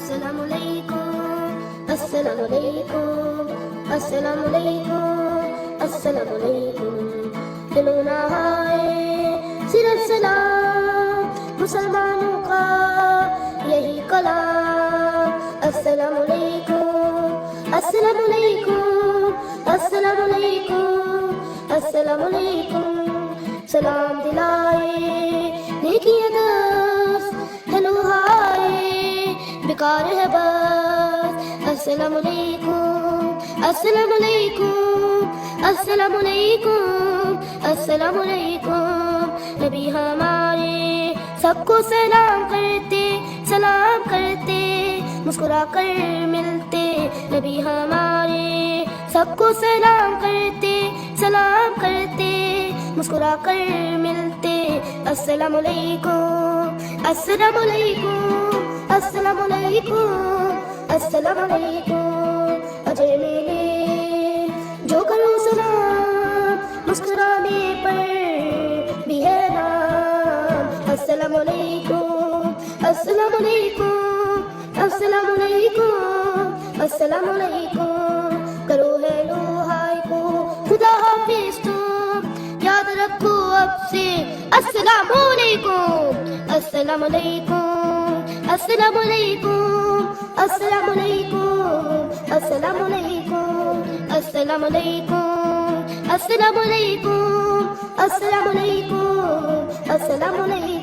السلام علیکم السلام علیکم السلام علیکم السلام علیکم دلوں نہ آئے صرف سلام مسلمانوں کا یہی کلام السلام علیکم السلام علیکم السلام علیکم السلام علیکم سلام دلائے نیکیاں دست ہلو ہائے بیکار ہے بس السلام علیکم السلام علیکم السلام علیکم السلام علیکم نبی ہمارے سب کو سلام کرتے مسکرا کر ملتے نبی ہمارے سب کو سلام کرتے مسکرا کر ملتے السلام علیکم السلام علیکم السلام علیکم السلام علیکم اجے میرے جو کرو سلام مسکرانے پر بھی ہے نام السلام علیکم السلام علیکم السلام علیکم السلام علیکم کرو ہیلو ہائے کو خدا حافظ تو یاد رکھو اب سے السلام علیکم السلام علیکم السلام علیکم السلام علیکم السلام علیکم السلام علیکم السلام علیکم السلام علیکم السلام علیکم